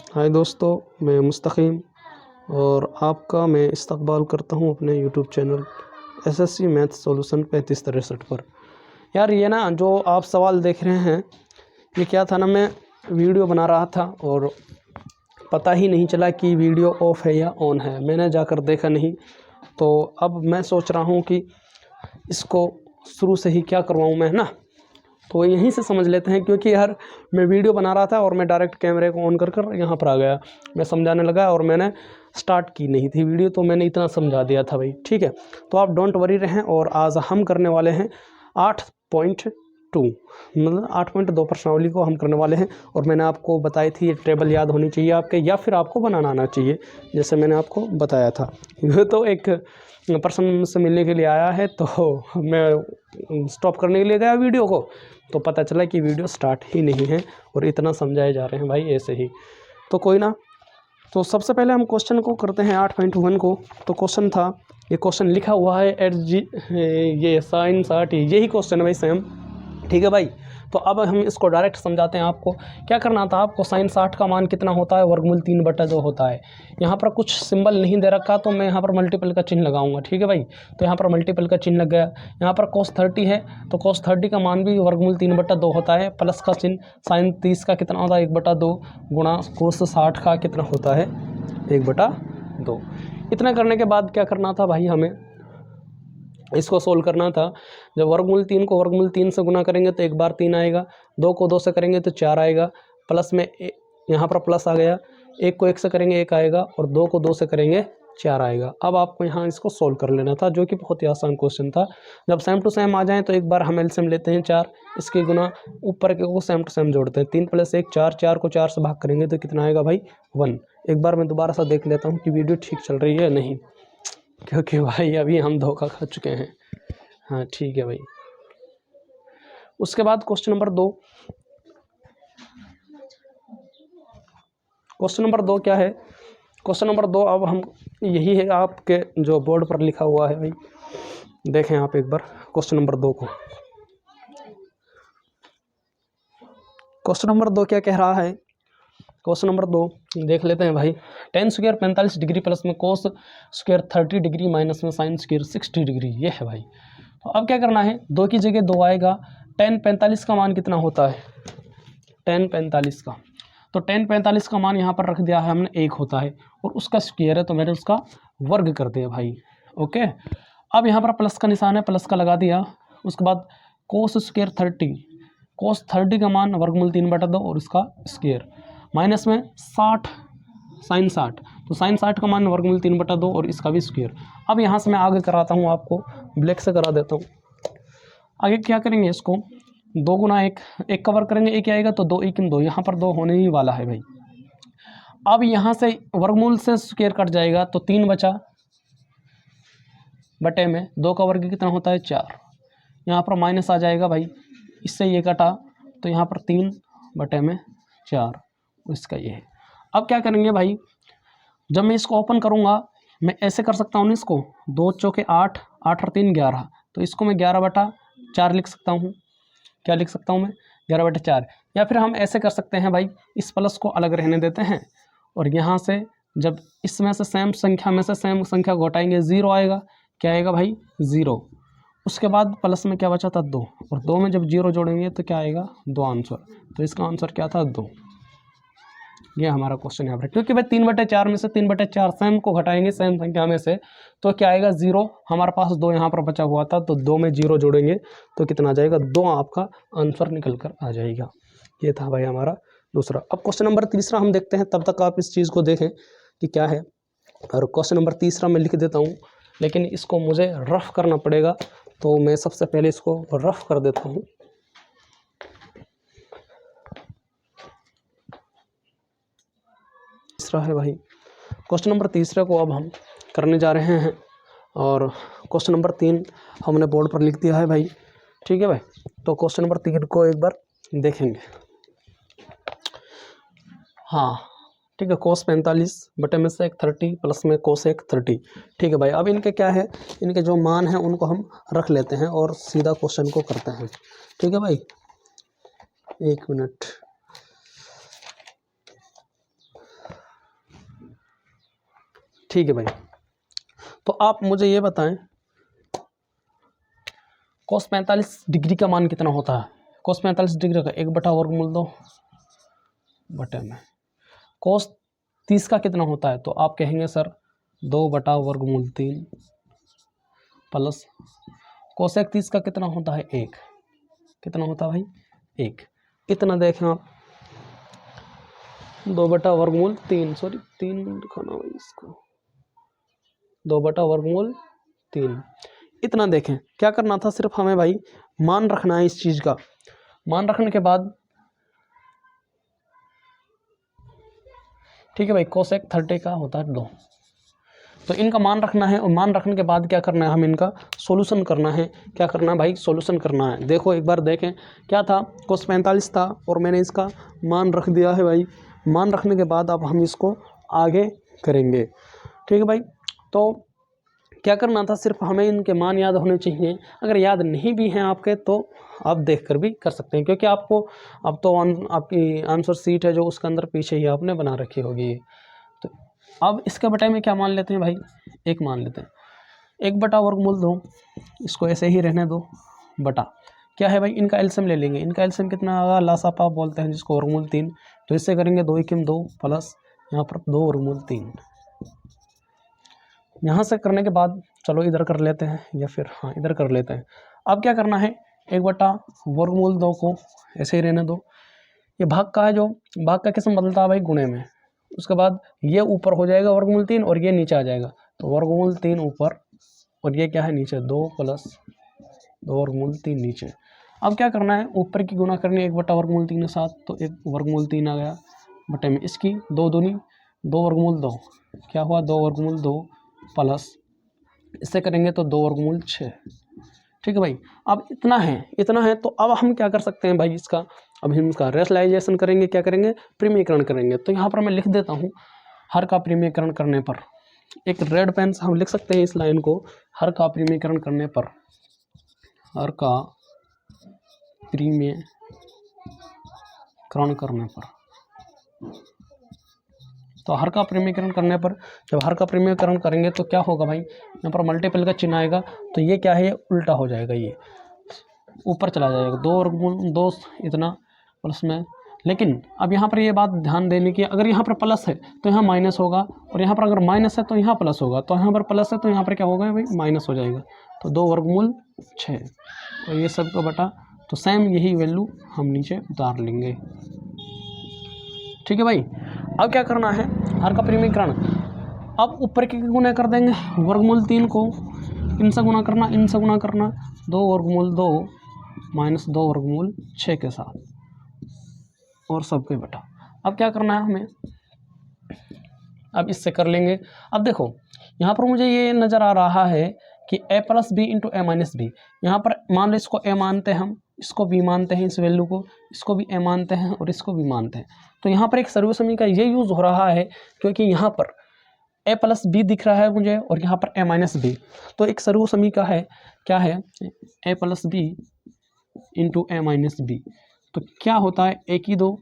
हाय दोस्तों, मैं मुस्तकीम और आपका मैं इस्तकबाल करता हूँ अपने YouTube channel SSC math solution 3563 पर। यार ये ना जो आप सवाल देख रहे हैं, ये क्या था ना, मैं वीडियो बना रहा था और पता ही नहीं चला कि वीडियो ऑफ है या ऑन है। मैंने जाकर देखा नहीं, तो अब मैं सोच रहा हूँ कि इसको शुरू से ही क्या करवाऊँ मैं, ना। तो यहीं से समझ लेते हैं, क्योंकि यार मैं वीडियो बना रहा था और मैं डायरेक्ट कैमरे को ऑन कर यहाँ पर आ गया, मैं समझाने लगा और मैंने स्टार्ट की नहीं थी वीडियो, तो मैंने इतना समझा दिया था भाई। ठीक है, तो आप डोंट वरी रहें। और आज हम करने वाले हैं 8.2, मतलब 8.2 प्रश्नावली को हम करने वाले हैं। और मैंने आपको बताई थी ये टेबल याद होनी चाहिए आपके, या फिर आपको बनाना आना चाहिए, जैसे मैंने आपको बताया था। ये तो एक पर्सन से मिलने के लिए आया है, तो मैं स्टॉप करने के लिए गया वीडियो को, तो पता चला कि वीडियो स्टार्ट ही नहीं है और इतना समझाए जा रहे हैं भाई ऐसे ही। तो कोई ना, तो सबसे पहले हम क्वेश्चन को करते हैं 8.1 को। तो क्वेश्चन था, ये क्वेश्चन लिखा हुआ है एट जी, ये साइन 60, यही क्वेश्चन है भाई सेम। ठीक है भाई, तो अब हम इसको डायरेक्ट समझाते हैं आपको। क्या करना था आपको, साइन 60 का मान कितना होता है, वर्गमूल 3/2 होता है। यहाँ पर कुछ सिंबल नहीं दे रखा, तो मैं यहाँ पर मल्टीपल का चिन्ह लगाऊंगा। ठीक है भाई, तो यहाँ पर मल्टीपल का चिन्ह लग गया। यहाँ पर cos 30 है, तो cos 30 का मान भी वर्गमूल 3/2 होता है। प्लस का चिन्ह, साइन 30 का कितना होता है, 1/2 गुणा cos 60 का कितना होता है, 1/2। इतना करने के बाद क्या करना था भाई, हमें इसको सोल्व करना था। जब वर्गमूल 3 को वर्गमूल 3 से गुना करेंगे तो एक बार 3 आएगा, 2 को 2 से करेंगे तो 4 आएगा, प्लस में यहाँ पर प्लस आ गया, 1 को 1 से करेंगे 1 आएगा, और 2 को 2 से करेंगे 4 आएगा। अब आपको यहाँ इसको सोल्व कर लेना था, जो कि बहुत ही आसान क्वेश्चन था। जब सेम टू सेम आ जाए तो एक बार हम एलसीएम लेते हैं 4, इसके गुना ऊपर के को सेम टू सेम जोड़ते हैं। 3 + 1 4, 4 को 4 से भाग करेंगे तो कितना आएगा भाई, 1। एक बार मैं दोबारा सा देख लेता हूँ कि वीडियो ठीक चल रही है नहीं, क्योंकि भाई अभी हम धोखा खा चुके हैं। हाँ ठीक है भाई। उसके बाद क्वेश्चन नंबर 2, क्वेश्चन नंबर 2 क्या है, क्वेश्चन नंबर 2 अब हम, यही है आपके जो बोर्ड पर लिखा हुआ है भाई, देखें आप एक बार क्वेश्चन नंबर 2 को। क्वेश्चन नंबर 2 क्या कह रहा है, क्वेश्चन नंबर 2 देख लेते हैं भाई। tan स्क्वायर 45 डिग्री प्लस में cos स्क्वायर 30 डिग्री माइनस में sin स्क्वायर 60 डिग्री, ये है भाई। तो अब क्या करना है, 2 की जगह 2 आएगा। tan 45 का मान कितना होता है, tan 45 का, तो tan 45 का मान यहाँ पर रख दिया है हमने 1 होता है, और उसका स्क्वायर है तो मैंने उसका वर्ग कर दिया भाई। ओके, अब यहाँ पर प्लस का निशान है, प्लस का लगा दिया। उसके बाद cos स्क्वायर 30, cos 30 का मान वर्गमूल 3/2 और इसका स्क्वायर, माइनस में 60 साइन 60, तो साइन 60 का मान वर्गमूल 3/2 और इसका भी स्क्वायर। अब यहाँ से मैं आगे कराता हूँ, आपको ब्लैक से करा देता हूँ। आगे क्या करेंगे, इसको 2 गुना 1, 1 का वर्ग करेंगे 1 आएगा, तो 2 1 2, यहाँ पर 2 होने ही वाला है भाई। अब यहाँ से वर्गमूल से स्क्वायर कट जाएगा, तो 3 बचा बटे में 2 का वर्ग कितना होता है 4, यहाँ पर माइनस आ जाएगा भाई, इससे ये कटा, तो यहाँ पर 3 बटे में 4, इसका ये है। अब क्या करेंगे भाई, जब मैं इसको ओपन करूँगा, मैं ऐसे कर सकता हूँ इसको, 2 चौके 8, 8 और 3 11, तो इसको मैं 11/4 लिख सकता हूँ। क्या लिख सकता हूँ मैं, 11/4। या फिर हम ऐसे कर सकते हैं भाई, इस प्लस को अलग रहने देते हैं, और यहाँ से जब इसमें से सेम संख्या में से सेम संख्या को घटाएंगे 0 आएगा। क्या आएगा भाई, 0। उसके बाद प्लस में क्या बचा था 2, और 2 में जब 0 जोड़ेंगे तो क्या आएगा, 2 आंसर। तो इसका आंसर क्या था, 2। ये हमारा क्वेश्चन यहाँ पर, क्योंकि भाई 3/4 में से 3/4 सेम को घटाएंगे सेम संख्या में से, तो क्या आएगा 0। हमारे पास 2 यहाँ पर बचा हुआ था, तो 2 में 0 जोड़ेंगे तो कितना आ जाएगा, 2 आपका आंसर निकल कर आ जाएगा। ये था भाई हमारा दूसरा। अब क्वेश्चन नंबर 3 हम देखते हैं, तब तक आप इस चीज़ को देखें कि क्या है। और क्वेश्चन नंबर 3 मैं लिख देता हूँ, लेकिन इसको मुझे रफ करना पड़ेगा, तो मैं सबसे पहले इसको रफ कर देता हूँ। तीसरा है भाई, क्वेश्चन नंबर 3 को अब हम करने जा रहे हैं, और क्वेश्चन नंबर 3 हमने बोर्ड पर लिख दिया है भाई। ठीक है भाई, तो क्वेश्चन नंबर 3 को एक बार देखेंगे। हाँ ठीक है, cos 45 बटे में से 30 प्लस में cos 30। ठीक है भाई, अब इनके क्या है, इनके जो मान हैं उनको हम रख लेते हैं और सीधा क्वेश्चन को करते हैं। ठीक है भाई, 1 मिनट। ठीक है भाई। तो आप मुझे ये बताएं cos 45 डिग्री का मान कितना होता है। cos 45 डिग्री का 1/√2 बटे में। cos 30 का कितना होता है, तो आप कहेंगे सर 2/√3 प्लस cosec 30 का कितना होता है 1। कितना होता है भाई 1। इतना देखें आप 2/√3 सॉरी 3 लिखाना भाई इसको 2/√3। इतना देखें, क्या करना था, सिर्फ हमें भाई मान रखना है इस चीज़ का। मान रखने के बाद ठीक है भाई cosec 30 का होता है 2। तो इनका मान रखना है और मान रखने के बाद क्या करना है, हम इनका सॉल्यूशन करना है। क्या करना है भाई, सॉल्यूशन करना है। देखो एक बार देखें क्या था, cos 45 था और मैंने इसका मान रख दिया है भाई। मान रखने के बाद अब हम इसको आगे करेंगे। ठीक है भाई, तो क्या करना था, सिर्फ हमें इनके मान याद होने चाहिए। अगर याद नहीं भी हैं आपके तो आप देख कर भी कर सकते हैं, क्योंकि आपको अब तो आपकी आंसर शीट है जो उसके अंदर पीछे ही आपने बना रखी होगी। तो अब इसके बटे में क्या मान लेते हैं भाई, 1 मान लेते हैं। 1/√2 इसको ऐसे ही रहने दो, बटा क्या है भाई, इनका एलसीएम ले लेंगे। इनका एलसीएम कितना आएगा, लासापा बोलते हैं जिसको, √3। तो इससे करेंगे 2 × 2 प्लस यहाँ पर 2√3। यहाँ से करने के बाद चलो इधर कर लेते हैं, या फिर हाँ इधर कर लेते हैं। अब क्या करना है, 1/√2 को ऐसे ही रहने दो। ये भाग का है, जो भाग का किस्म बदलता है भाई गुणे में। उसके बाद ये ऊपर हो जाएगा √3 और ये नीचे आ जाएगा। तो √3 ऊपर और ये क्या है नीचे, 2 प्लस 2√3 नीचे। अब क्या करना है, ऊपर की गुना करनी है 1/√3 के साथ, तो 1/√3 आ गया बटे में इसकी 2 दूनी 2/2 क्या हुआ, 2/2 प्लस इससे करेंगे तो 2/6। ठीक है भाई, अब इतना है। तो अब हम क्या कर सकते हैं भाई, इसका अब हम इसका रेशनलाइजेशन करेंगे। क्या करेंगे, प्रीमीकरण करेंगे। तो यहाँ पर मैं लिख देता हूँ, हर का प्रीमीकरण करने पर, एक रेड पेन से हम लिख सकते हैं इस लाइन को, हर का प्रीमीकरण करने पर, हर का प्रीमीकरण करने पर, तो हर का प्रीमीकरण करने पर, जब हर का प्रीमीकरण करेंगे तो क्या होगा भाई, यहाँ पर मल्टीपल का चिन्ह आएगा। तो ये क्या है, ये उल्टा हो जाएगा, ये ऊपर चला जाएगा 2/2 इतना प्लस में। लेकिन अब यहाँ पर ये बात ध्यान देने की, अगर यहाँ पर प्लस है तो यहाँ माइनस होगा, और यहाँ पर अगर माइनस है तो यहाँ प्लस होगा। तो यहाँ पर प्लस है तो यहाँ पर क्या होगा भाई, माइनस हो जाएगा। तो 2/6 और ये सब का बटा, तो सेम यही वैल्यू हम नीचे उतार लेंगे। ठीक है भाई, अब क्या करना है, हर का प्रीमीकरण, अब ऊपर के गुना कर देंगे, √3 को इनसे गुना करना, इनसे गुना करना, 2/2 माइनस 2/6 के साथ और सबके बटा। अब क्या करना है हमें, अब इससे कर लेंगे। अब देखो यहाँ पर मुझे ये नज़र आ रहा है कि a + b × a - b, यहाँ पर मान लो इसको a मानते हैं हम, इसको b मानते हैं, इस वैल्यू को, इसको भी a मानते हैं और इसको भी मानते हैं। तो यहाँ पर एक सर्वसमी का ये यूज़ हो रहा है, क्योंकि यहाँ पर a + b दिख रहा है मुझे और यहाँ पर a - b। तो एक सर्वसमी का है, क्या है, a + b × a - b। तो क्या होता है, a की 2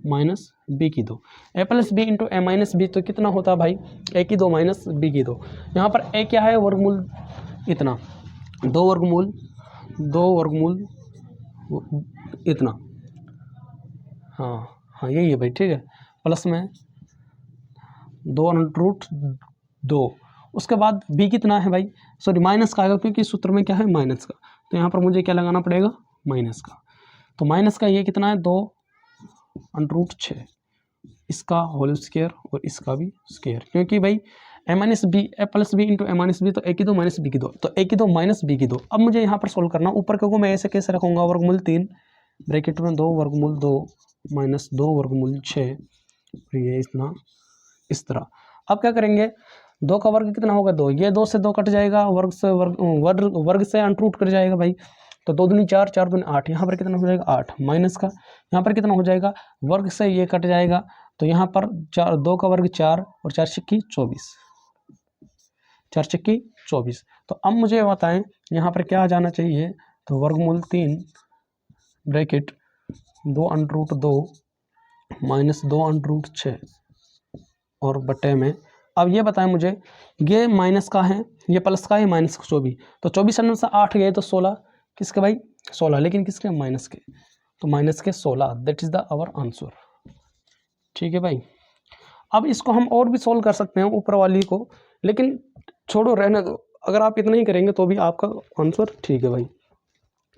माइनस b की 2, a + b × a - b। तो कितना होता है भाई, a की 2 माइनस b की 2। यहाँ पर a क्या है, वर्गमूल इतना, 2 इतना, हाँ यही है भाई। ठीक है, प्लस में 2√2। उसके बाद b कितना है भाई, सॉरी माइनस का आएगा, क्योंकि सूत्र में क्या है, माइनस का। तो यहाँ पर मुझे क्या लगाना पड़ेगा, माइनस का। तो माइनस का ये कितना है, 2√6, इसका होल स्क्वायर और इसका भी स्क्वायर, क्योंकि भाई a + b × a - b, तो a की 2 माइनस b की 2, तो a की 2 माइनस b की 2। अब मुझे यहाँ पर सोल्व करना, ऊपर को मैं ऐसे कैसे रखूँगा, √3 ब्रैकेट में 2/2 माइनस 2/6, ये इतना इस तरह। अब क्या करेंगे, 2 का वर्ग कितना होगा, 2, ये 2 से 2 कट जाएगा, वर्ग से वर्ग से √ कट जाएगा भाई। तो 2 दूनी 4, 4 दूनी 8, यहाँ पर कितना हो जाएगा 8, माइनस का यहाँ पर कितना हो जाएगा, वर्ग से ये कट जाएगा। तो यहाँ पर 2 का वर्ग 4 और 4 × 24, 4 × 24। तो अब मुझे बताएं यहाँ पर क्या आ जाना चाहिए, तो √3 ब्रैकेट 2√2 माइनस 2√6 और बटे में अब ये बताएं मुझे, ये माइनस का है, ये प्लस का है, माइनस का 24, तो 24 में से 8 गए तो 16, किसके भाई 16, लेकिन किसके माइनस के, तो माइनस के 16, that is the our answer. ठीक है भाई। अब इसको हम और भी सोल्व कर सकते हैं ऊपर वाली को, लेकिन छोड़ो रहने दो, अगर आप इतना ही करेंगे तो भी आपका आंसर ठीक है भाई।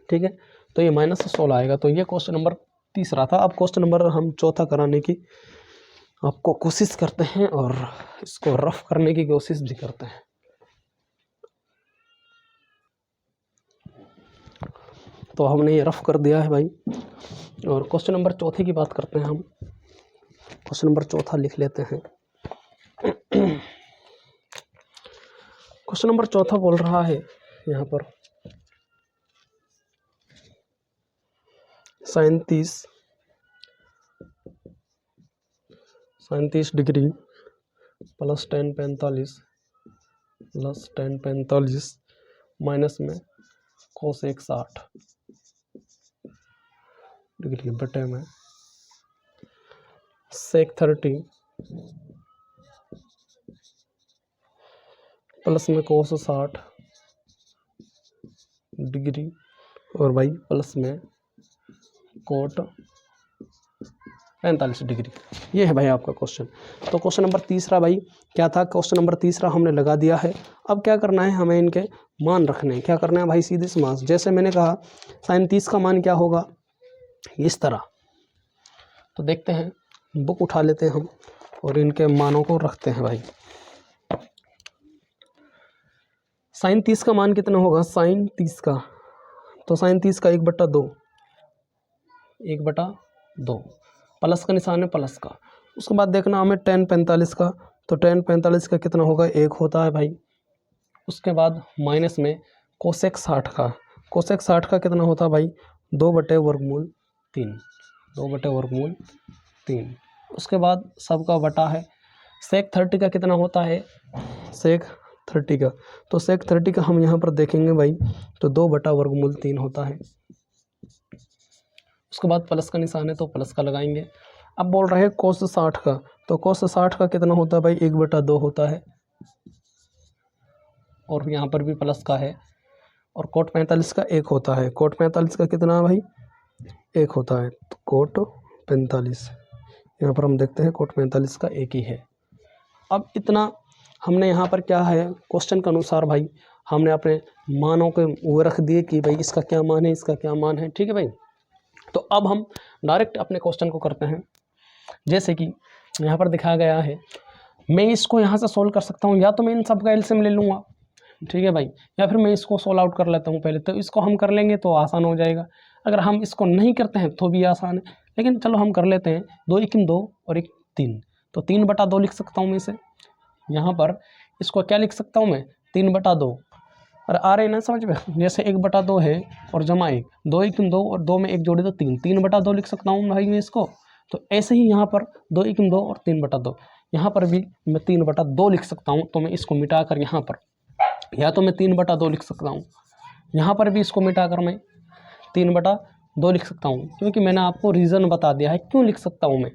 ठीक है, तो ये -16 आएगा। तो ये क्वेश्चन नंबर तीसरा था। अब क्वेश्चन नंबर हम चौथा कराने की आपको कोशिश करते हैं और इसको रफ करने की कोशिश भी करते हैं। तो हमने ये रफ कर दिया है भाई, और क्वेश्चन नंबर चौथे की बात करते हैं हम। क्वेश्चन नंबर चौथा लिख लेते हैं। क्वेश्चन नंबर चौथा बोल रहा है यहाँ पर 37 डिग्री प्लस tan 45 माइनस में cos 60 डिग्री बटे में sec 30 प्लस में cos 60 डिग्री और भाई प्लस में cot 45 डिग्री। ये है भाई आपका क्वेश्चन। तो क्वेश्चन नंबर तीसरा भाई क्या था, क्वेश्चन नंबर तीसरा हमने लगा दिया है। अब क्या करना है, हमें इनके मान रखने हैं। क्या करना है भाई, सीधे से मान, जैसे मैंने कहा sin 30 का मान क्या होगा, इस तरह। तो देखते हैं, बुक उठा लेते हैं हम और इनके मानों को रखते हैं भाई। sin 30 का मान कितना होगा, sin 30 का, तो sin 30 का 1/2 प्लस का निशान है प्लस का। उसके बाद देखना हमें tan 45 का, तो tan 45 का कितना होगा, 1 होता है भाई। उसके बाद माइनस में कोसेक 60 का, कोसेक 60 का कितना होता है भाई, 2/3, 2/3। उसके बाद सबका बटा है। सेक 30 का कितना होता है, सेक 30 का, तो सेक 30 का हम यहाँ पर देखेंगे भाई, तो 2/3 होता है। उसके बाद प्लस का निशान है तो प्लस का लगाएंगे। अब बोल रहे हैं कोस 60 का, तो कोस 60 का कितना होता है भाई, 1/2 होता है, और यहाँ पर भी प्लस का है। और कोट 45 का 1 होता है, कोट 45 का कितना है भाई, 1 होता है, तो कोट 45, यहाँ पर हम देखते हैं कोट 45 का 1 ही है। अब इतना हमने यहाँ पर क्या है, क्वेश्चन के अनुसार भाई हमने अपने मानों के वो रख दिए कि भाई इसका क्या मान है, इसका क्या मान है। ठीक है भाई। तो अब हम डायरेक्ट अपने क्वेश्चन को करते हैं। जैसे कि यहाँ पर दिखाया गया है, मैं इसको यहाँ से सोल्व कर सकता हूँ, या तो मैं इन सब का एलसीएम ले लूँगा, ठीक है भाई, या फिर मैं इसको सोल्व आउट कर लेता हूँ पहले। तो इसको हम कर लेंगे तो आसान हो जाएगा, अगर हम इसको नहीं करते हैं तो भी आसान है, लेकिन चलो हम कर लेते हैं। 2 × 2 और 1 3, तो 3/2 लिख सकता हूँ मैं इसे। यहाँ पर इसको क्या लिख सकता हूँ मैं, 3/2। और आ रहे हैं ना समझ में, जैसे 1/2 है और जमा 1, 2 × 2 और 2 में 1 जोड़े तो 3, 3/2 लिख सकता हूँ भाई मैं इसको। तो ऐसे ही यहाँ पर 2 × 2 और 3/2, यहाँ पर भी मैं 3/2 लिख सकता हूँ। तो मैं इसको मिटाकर यहाँ पर, या तो मैं 3/2 लिख सकता हूँ, यहाँ पर भी इसको मिटाकर मैं 3/2 लिख सकता हूँ, क्योंकि मैंने आपको रीज़न बता दिया है क्यों लिख सकता हूँ मैं।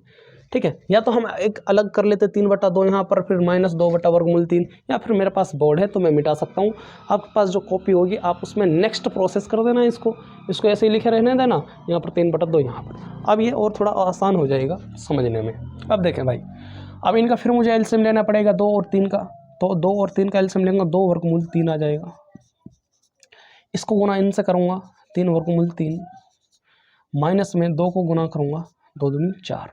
ठीक है, या तो हम एक अलग कर लेते 3/2 यहाँ पर, फिर -2/3, या फिर मेरे पास बोर्ड है तो मैं मिटा सकता हूँ। आपके पास जो कॉपी होगी आप उसमें नेक्स्ट प्रोसेस कर देना, इसको ऐसे ही लिखे रहने देना, यहाँ पर 3/2 यहाँ पर। अब ये और थोड़ा आसान हो जाएगा समझने में। अब देखें भाई, अब इनका फिर मुझे एलसीएम लेना पड़ेगा 2 और 3 का, तो 2 और 3 का एलसीएम लेंगे, 2/3 आ जाएगा। इसको गुना इनसे करूँगा, 3/3, माइनस में 2 को गुना करूँगा, 2 दूनी 4,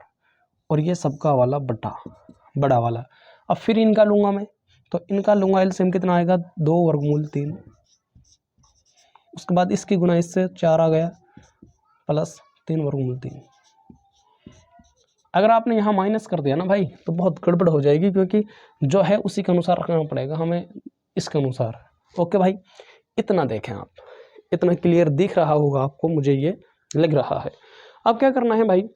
और ये सबका वाला बड़ा वाला। अब फिर इनका लूँगा मैं, तो इनका लूँगा एलसीएम कितना आएगा, 2/3। उसके बाद इसकी गुना इससे 4 आ गया, प्लस 3/3। अगर आपने यहाँ माइनस कर दिया ना भाई तो बहुत गड़बड़ हो जाएगी, क्योंकि जो है उसी के अनुसार रखना पड़ेगा हमें, इसके अनुसार। ओके भाई, इतना देखें आप, इतना क्लियर दिख रहा होगा आपको, मुझे ये लग रहा है। अब क्या करना है भाई,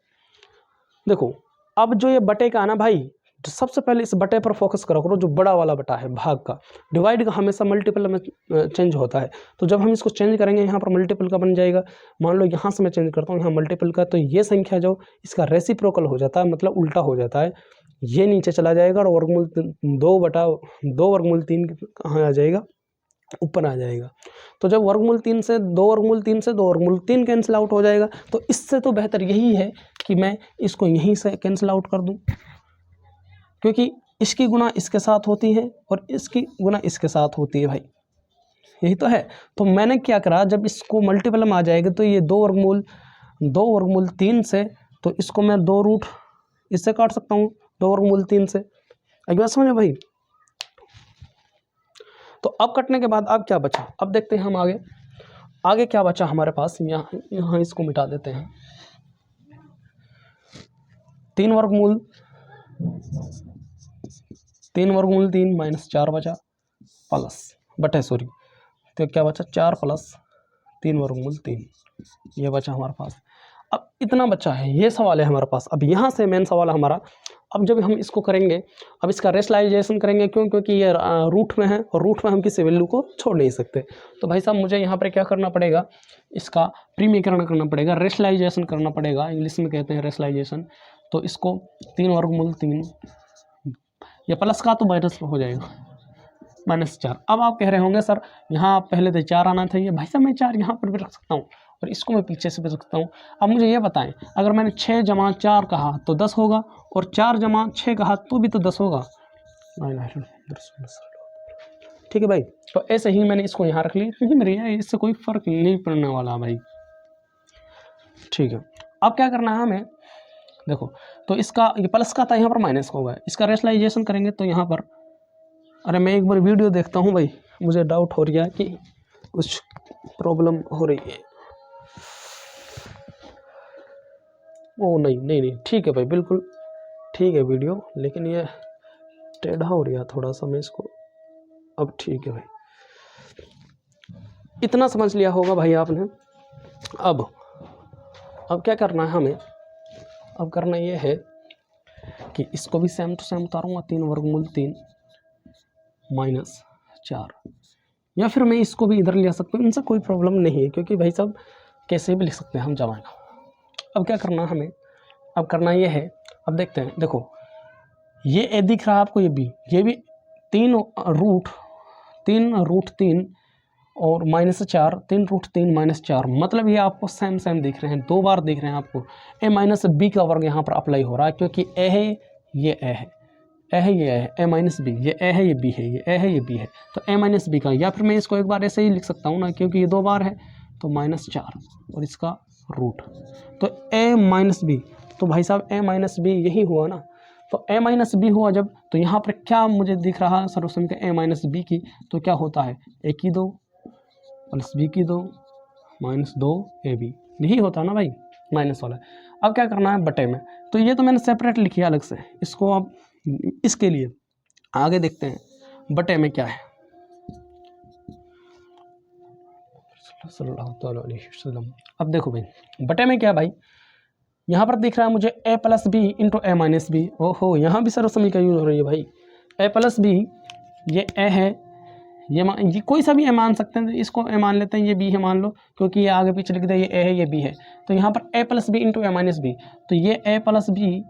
देखो अब जो ये बटे का है ना भाई, तो सबसे पहले इस बटे पर फोकस करो, जो बड़ा वाला बटा है भाग का। डिवाइड का हमेशा मल्टीपल में चेंज होता है, तो जब हम इसको चेंज करेंगे यहाँ पर मल्टीपल का बन जाएगा। मान लो यहाँ से मैं चेंज करता हूँ यहाँ मल्टीपल का, तो ये संख्या जो इसका रेसिप्रोकल हो जाता है, मतलब उल्टा हो जाता है, ये नीचे चला जाएगा और वर्गमूल 2/2 कहाँ आ जाएगा, ऊपर आ जाएगा। तो जब वर्गमूल 3 से 2 वर्गमूल 3 से 2 वर्गमूल 3 कैंसिल आउट हो जाएगा। तो इससे तो बेहतर यही है कि मैं इसको यहीं से कैंसिल आउट कर दूं, क्योंकि इसकी गुना इसके साथ होती है और इसकी गुना इसके साथ होती है भाई, यही तो है। तो मैंने क्या करा, जब इसको मल्टीपल में आ जाएगा तो ये 2 वर्गमूल 3 से, तो इसको मैं 2 रूट इससे काट सकता हूँ, 2 वर्गमूल 3 से। एक बात समझे भाई। तो अब कटने के बाद अब क्या बचा, अब देखते हैं हम आगे क्या बचा हमारे पास। यहाँ इसको मिटा देते हैं। 3 वर्गमूल 3 माइनस 4 बचा, तो क्या बचा, 4 प्लस 3 वर्गमूल 3, ये बचा हमारे पास। अब इतना बचा है, ये सवाल है हमारे पास। अब यहाँ से मेन सवाल है हमारा, अब जब हम इसको करेंगे, अब इसका रेशनलाइजेशन करेंगे, क्योंकि ये रूट में है और रूट में हम किसी वैल्यू को छोड़ नहीं सकते। तो भाई साहब मुझे यहाँ पर क्या करना पड़ेगा, इसका प्रीमीकरण करना पड़ेगा, रेशनलाइजेशन करना पड़ेगा, इंग्लिश में कहते हैं रेशनलाइजेशन। तो इसको 3 वर्गमूल 3, ये प्लस का तो माइनस हो जाएगा, -4। अब आप कह रहे होंगे सर यहाँ पहले तो 4 आना चाहिए। भाई साहब मैं 4 यहाँ पर भी रख सकता हूँ और इसको मैं पीछे से भी रख सकता हूँ। अब मुझे ये बताएं, अगर मैंने 6 जमा 4 कहा तो 10 होगा, और 4 जमा 6 कहा तो भी तो 10 होगा। ठीक है भाई। तो ऐसे ही मैंने इसको यहाँ रख लिया, क्योंकि मेरे इससे कोई फर्क नहीं पड़ने वाला भाई। ठीक है, अब क्या करना है हमें, देखो तो इसका ये प्लस का था, यहाँ पर माइनस होगा। इसका रेशनलाइजेशन करेंगे तो यहाँ पर, अरे मैं एक बार वीडियो देखता हूँ भाई, मुझे डाउट हो रहा है कि कुछ प्रॉब्लम हो रही है। ओ नहीं ठीक है भाई, बिल्कुल ठीक है वीडियो, लेकिन ये टेढ़ा हो रहा थोड़ा सा, मैं इसको, अब ठीक है भाई, इतना समझ लिया होगा भाई आपने। अब क्या करना है हमें, अब करना ये है कि इसको भी सेम टू सेम उतारूँगा, 3 वर्गमूल 3 -4, या फिर मैं इसको भी इधर ले सकता हूँ, इनसे कोई प्रॉब्लम नहीं है, क्योंकि भाई साहब कैसे भी लिख सकते हैं हम जमाना। अब क्या करना हमें, अब करना ये है, अब देखते हैं, देखो ये ए दिख रहा है आपको, ये भी 3 रूट 3 और -4, 3 रूट 3 -4, मतलब ये आपको सेम दिख रहे हैं, 2 बार दिख रहे हैं आपको। ए माइनस बी का वर्ग यहाँ पर अप्लाई हो रहा है, क्योंकि ए है, ये ए है, ये है, ए माइनस बी, ये ए है, ये बी है, ये ए है, ये बी है, तो ए माइनस बी का, या फिर मैं इसको एक बार ऐसे ही लिख सकता हूँ ना, क्योंकि ये 2 बार है, तो -4 और इसका रूट, तो ए माइनस बी, तो भाई साहब ए माइनस बी यही हुआ ना। तो ए माइनस बी हुआ जब, तो यहाँ पर क्या मुझे दिख रहा है सर्वसम्मति का ए माइनस बी की, तो क्या होता है, ए की 2 प्लस बी की 2 -2 ए बी, यही होता ना भाई, माइनस वाला। अब क्या करना है बटे में, तो ये तो मैंने सेपरेट लिखी है अलग से, इसको अब इसके लिए आगे देखते हैं बटे में क्या है। अब देखो भाई बटे में क्या भाई, यहाँ पर दिख रहा है मुझे ए प्लस बी इंटू ए माइनस बी। ओहो, यहाँ भी सर्वसम्मति का यूज हो रही है भाई। ए प्लस बी, ये ए है, ये कोई सा भी ए मान सकते हैं, इसको ए मान लेते हैं, ये बी है मान लो, क्योंकि ये आगे पीछे लिख दिया, ये ए है, ये बी है। तो यहाँ पर ए प्लस बी इंटू ए माइनस बी, तो ये ए प्लस बी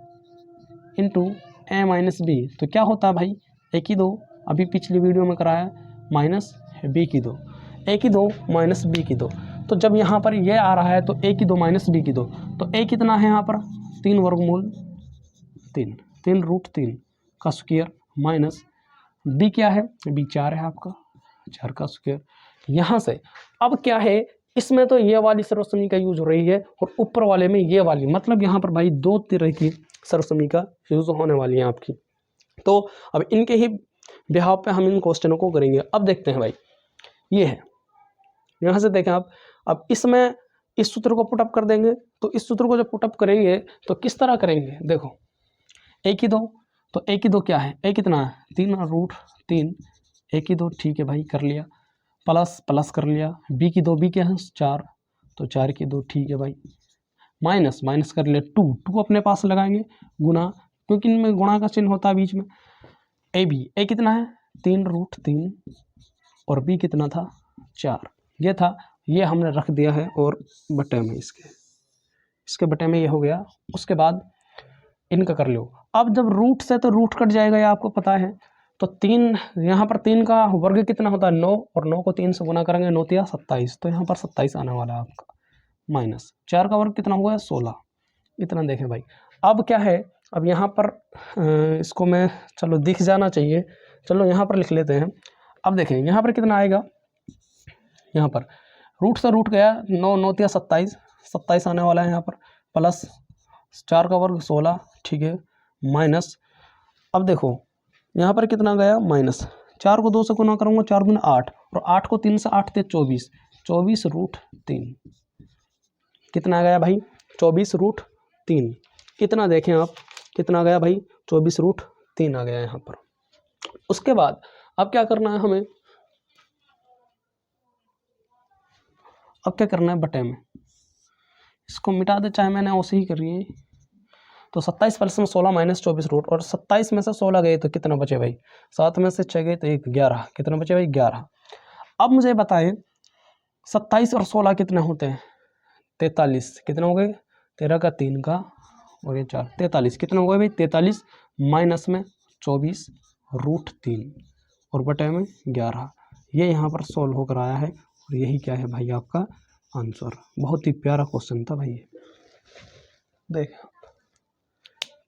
इंटू ए माइनस बी, तो क्या होता है भाई, ए की 2, अभी पिछली वीडियो में कराया, माइनस बी की 2, ए की 2 माइनस बी की 2। तो जब यहाँ पर ये आ रहा है तो ए की 2 माइनस बी की 2, तो ए कितना है यहाँ पर 3 वर्गमूल 3, 3 रूट 3 का स्क्वायर, माइनस बी क्या है, बी 4 है आपका, 4 का स्क्वायर। यहाँ से अब क्या है, इसमें तो ये वाली सर्वसम्मति का यूज हो रही है और ऊपर वाले में ये वाली, मतलब यहाँ पर भाई 2 तरह की सर्वसम्मति का यूज होने वाली है आपकी। तो अब इनके ही बिहाव पे हम इन क्वेश्चनों को करेंगे। अब देखते हैं भाई, ये है, यहाँ से देखें आप, अब इसमें इस सूत्र को पुटअप कर देंगे, तो इस सूत्र को जब पुटअप करेंगे तो किस तरह करेंगे, देखो ए की 2, तो ए की 2 क्या है, ए कितना है 3 रूट 3, ए की 2 ठीक है भाई कर लिया, प्लस कर लिया, बी की 2, बी क्या है 4, तो 4 की 2 ठीक है भाई, माइनस कर लिया 2 अपने पास लगाएंगे, गुना, क्योंकि इनमें गुणा का चिन्ह होता है बीच में। ए बी, ए कितना है 3 रूट 3 और बी कितना था 4, ये था, ये हमने रख दिया है, और बटे में इसके बटे में ये हो गया। उसके बाद इनका कर लो, अब जब रूट से तो रूट कट जाएगा, ये आपको पता है। तो 3 यहाँ पर 3 का वर्ग कितना होता है 9, और 9 को 3 से गुना करेंगे 9 तिया 27, तो यहाँ पर 27 आने वाला है आपका। माइनस 4 का वर्ग कितना हुआ है 16, इतना देखें भाई। अब क्या है, अब यहाँ पर इसको मैं चलो दिख जाना चाहिए, चलो यहाँ पर लिख लेते हैं। अब देखें यहाँ पर कितना आएगा, यहाँ पर रूट से रूट गया 9, 9 तिया 27, 27 आने वाला है यहाँ पर, प्लस 4 का वर्ग 16, ठीक है, माइनस। अब देखो यहाँ पर कितना गया माइनस, 4 को 2 से गुना करूँगा 4 दूनी 8, और 8 को 3 से 8 थे 24, 24 रूट 3, कितना गया भाई 24 रूट 3, कितना देखें आप कितना गया भाई 24 रूट 3 आ गया यहाँ पर। उसके बाद अब क्या करना है हमें, अब क्या करना है बटे में, इसको मिटा दे चाहे मैंने ऐसे ही करी है। तो 27 प्लस में 16 माइनस 24 रूट, और 27 में से 16 गए तो कितना बचे भाई, 7 में से 6 गए तो 1, 11, कितना बचे भाई 11। अब मुझे बताएं 27 और 16 कितने होते हैं 43, कितने हो गए 13 का 3 का और ये 4, 43, कितना हो गए भाई 43, माइनस में 24 रूट 3 और बटे में 11, ये यहाँ पर सोल्व होकर आया है, और यही क्या है भाई आपका आंसर। बहुत ही प्यारा क्वेश्चन था भाई, देख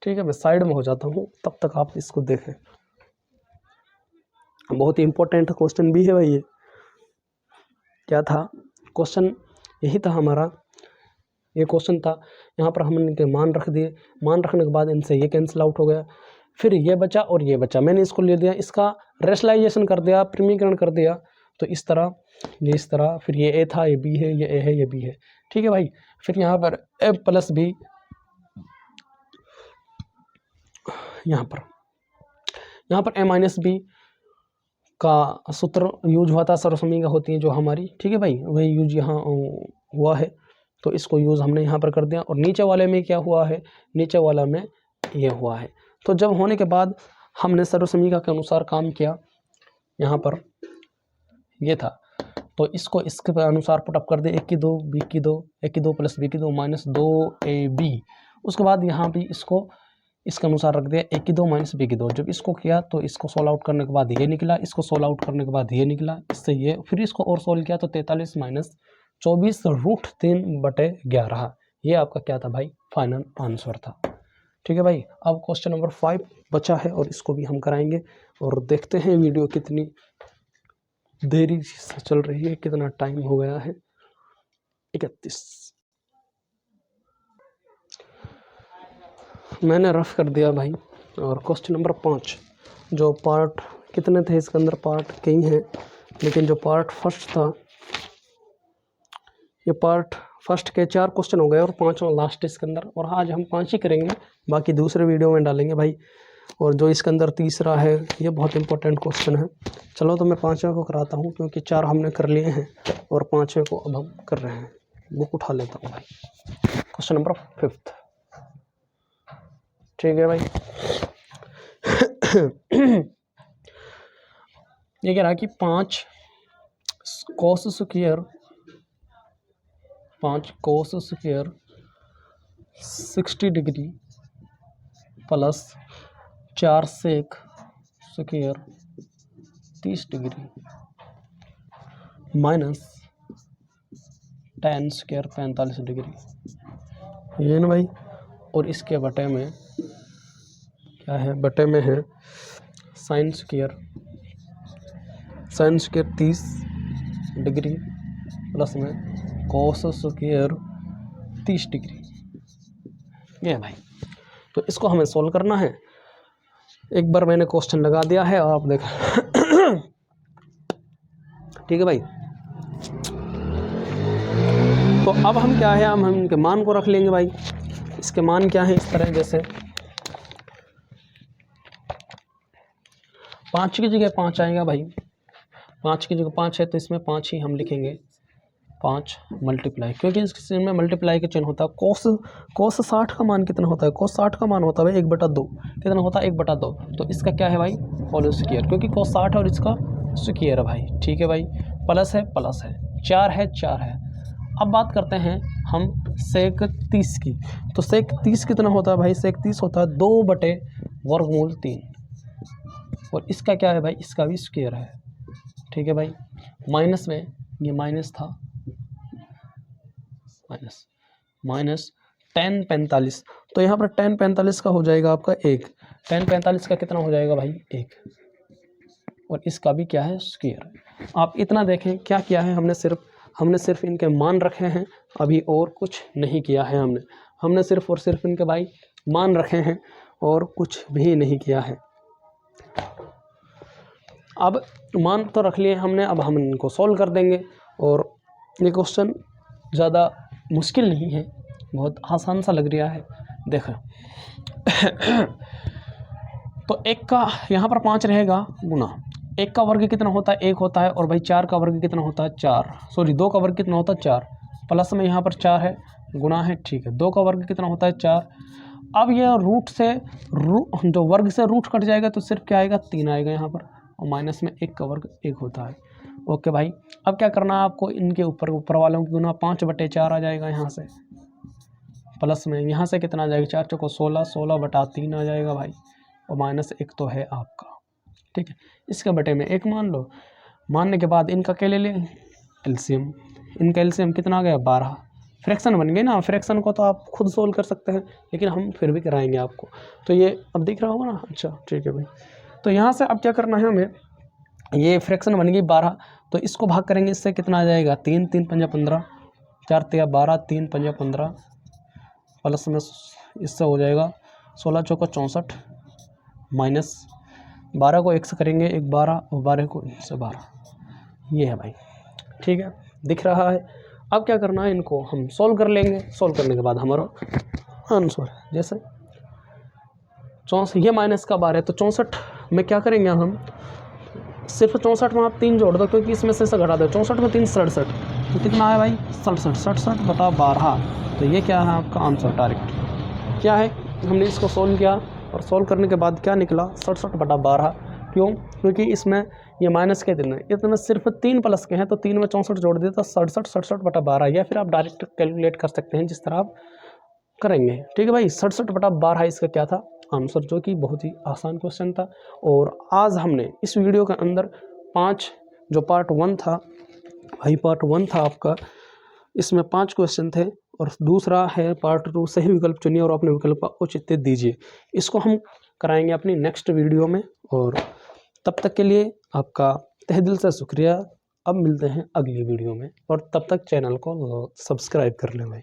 ठीक है। मैं साइड में हो जाता हूँ, तब तक आप इसको देखें, बहुत ही इंपॉर्टेंट क्वेश्चन भी है भाई। ये क्या था क्वेश्चन, यही था हमारा, ये क्वेश्चन था। यहाँ पर हमने इनके मान रख दिए, मान रखने के बाद इनसे ये कैंसिल आउट हो गया, फिर ये बचा और ये बचा, मैंने इसको ले दिया, इसका रेशनलाइजेशन कर दिया, प्रमीकरण कर दिया, तो इस तरह ये इस तरह, फिर ये ए था, ये बी है, ये ए है, ये बी है, ठीक है भाई। फिर यहाँ पर ए प्लस बी, यहाँ पर ए माइनस बी का सूत्र यूज हुआ था, सर्वसमीका होती है जो हमारी, ठीक है भाई, वही यूज यहाँ हुआ है, तो इसको यूज़ हमने यहाँ पर कर दिया। और नीचे वाले में क्या हुआ है, नीचे वाला में ये हुआ है। तो जब होने के बाद हमने सर्वसमीका के अनुसार काम किया, यहाँ पर ये था, तो इसको इसके अनुसार पुटअप कर दे, 1 की 2 बी की 2, 1 की 2 प्लस बी की 2 माइनस 2ab। उसके बाद यहाँ भी इसको इसके अनुसार रख दिया, 1 की 2 माइनस बी की 2। जब इसको किया तो इसको सोल्व आउट करने के बाद ये निकला, इसको सोल्व आउट करने के बाद ये निकला, इससे ये, फिर इसको और सोल्व किया तो 43 माइनस 24 रूट 3 बटे 11, ये आपका क्या था भाई फाइनल आंसर था, ठीक है भाई। अब क्वेश्चन नंबर 5 बचा है, और इसको भी हम कराएंगे, और देखते हैं वीडियो कितनी देरी से चल रही है, कितना टाइम हो गया है 31। मैंने रफ कर दिया भाई। और क्वेश्चन नंबर 5, जो पार्ट कितने थे इसके अंदर, पार्ट कई हैं, लेकिन जो पार्ट फर्स्ट था, ये पार्ट फर्स्ट के 4 क्वेश्चन हो गए, और 5वां लास्ट इसके अंदर, और आज हम 5 ही करेंगे, बाकी दूसरे वीडियो में डालेंगे भाई। और जो इसके अंदर तीसरा है, ये बहुत इंपॉर्टेंट क्वेश्चन है। चलो तो मैं 5वें को कराता हूँ, क्योंकि 4 हमने कर लिए हैं, और 5वें को अब हम कर रहे हैं। बुक उठा लेता हूँ भाई। क्वेश्चन नंबर 5, ठीक है भाई। ये कह रहा है कि 5 cos square 60 degree plus 4 sec square 30 degree minus tan square 45 degree, ये ना भाई। और इसके बटे में क्या है, बटे में है साइन स्क्वायर 30 डिग्री प्लस में cos स्क्वायर 30 डिग्री, ये भाई। तो इसको हमें सोल्व करना है। एक बार मैंने क्वेश्चन लगा दिया है, आप देख ठीक है भाई। तो अब हम क्या है, हम इनके मान को रख लेंगे भाई। इसके मान क्या है, इस तरह, जैसे 5 की जगह 5 आएगा भाई, 5 की जगह 5 है, तो इसमें 5 ही हम लिखेंगे, 5 मल्टीप्लाई, क्योंकि इसमें मल्टीप्लाई का चिन्ह होता है। कोस 60 का मान कितना होता है, कोस 60 का मान होता है भाई 1/2, कितना होता है 1/2। तो इसका क्या है भाई होल स्क्वायर, क्योंकि कोस 60 और इसका स्क्वायर है भाई, ठीक है भाई। प्लस है 4 है 4 है। अब बात करते हैं हम सेक 30 की। तो सेक 30 कितना होता है भाई? सेक 30 होता है 2/वर्गमूल 3। और इसका क्या है भाई? इसका भी स्क्वायर है। ठीक है भाई, माइनस में ये माइनस था, माइनस 10/45। तो यहाँ पर 10/45 का हो जाएगा आपका 1। 10/45 का कितना हो जाएगा भाई? 1। और इसका भी क्या है? स्क्वायर। आप इतना देखें क्या किया है हमने सिर्फ इनके मान रखे हैं, अभी और कुछ नहीं किया है हमने सिर्फ और सिर्फ इनके भाई मान रखे हैं और कुछ भी नहीं किया है। अब मान तो रख लिए हमने, अब हम इनको सॉल्व कर देंगे। और ये क्वेश्चन ज़्यादा मुश्किल नहीं है, बहुत आसान सा लग रहा है। देखो तो 1 का यहाँ पर 5 रहेगा गुना 1 का वर्ग कितना होता है? 1 होता है। और भाई 4 का वर्ग कितना होता है? 4। सॉरी 2 का वर्ग कितना होता है? 4। प्लस में यहाँ पर 4 है, गुना है। ठीक है, 2 का वर्ग कितना होता है? 4। अब यह रूट से जो वर्ग से रूट कट जाएगा तो सिर्फ क्या आएगा? 3 आएगा यहाँ पर। और माइनस में 1 का वर्ग 1 होता है। ओके भाई, अब क्या करना है आपको? इनके ऊपर वालों की गुना 5/4 आ जाएगा यहाँ से। प्लस में यहाँ से कितना आ जाएगा? 4 चौको 16, 16/3 आ जाएगा भाई। और माइनस 1 तो है आपका। ठीक है, इसके बटे में 1 मान लो। मानने के बाद इनका क्या ले लें? एलसीएम। इनका एलसीएम कितना आ गया? 12। फ्रैक्शन बन गए ना। फ्रैक्शन को तो आप खुद सोल्व कर सकते हैं, लेकिन हम फिर भी कराएंगे आपको। तो ये अब दिख रहा होगा ना? अच्छा ठीक है भाई। तो यहाँ से अब क्या करना है हमें? ये फ्रैक्शन बन गई 12, तो इसको भाग करेंगे, इससे कितना आ जाएगा? 3 3 5 15, 4 3 12, 3 5 15, प्लस में इससे हो जाएगा 16 चौका 64, माइनस 12 को 1 से करेंगे 1 12, और 12 को 1 से 12। ये है भाई। ठीक है, दिख रहा है। अब क्या करना है? इनको हम सॉल्व कर लेंगे। सॉल्व करने के बाद हमारा आंसर जैसे 64, ये माइनस का 12 है, तो 64 में क्या करेंगे हम? सिर्फ 64 में आप 3 जोड़ दो, क्योंकि इसमें से घटा दो। 64 में 3 67, तो कितना है भाई? 67। 67/12। तो ये क्या है आपका आंसर डायरेक्ट। क्या है? हमने इसको सॉल्व किया और सॉल्व करने के बाद क्या निकला? 67/12। क्यों? क्योंकि इसमें ये माइनस के दिन इतने सिर्फ 3 प्लस के हैं, तो 3 में 64 जोड़ दिया तो 67/12। या फिर आप डायरेक्ट कैलकुलेट कर सकते हैं जिस तरह आप करेंगे। ठीक है भाई, 67/12 इसका क्या था? आंसर, जो कि बहुत ही आसान क्वेश्चन था। और आज हमने इस वीडियो के अंदर 5 जो पार्ट 1 था भाई, पार्ट 1 था आपका, इसमें 5 क्वेश्चन थे। और दूसरा है पार्ट 2, सही विकल्प चुनिए और अपने विकल्प का औचित्य दीजिए। इसको हम कराएंगे अपनी नेक्स्ट वीडियो में। और तब तक के लिए आपका तहे दिल से शुक्रिया। अब मिलते हैं अगली वीडियो में, और तब तक चैनल को सब्सक्राइब कर लें भाई।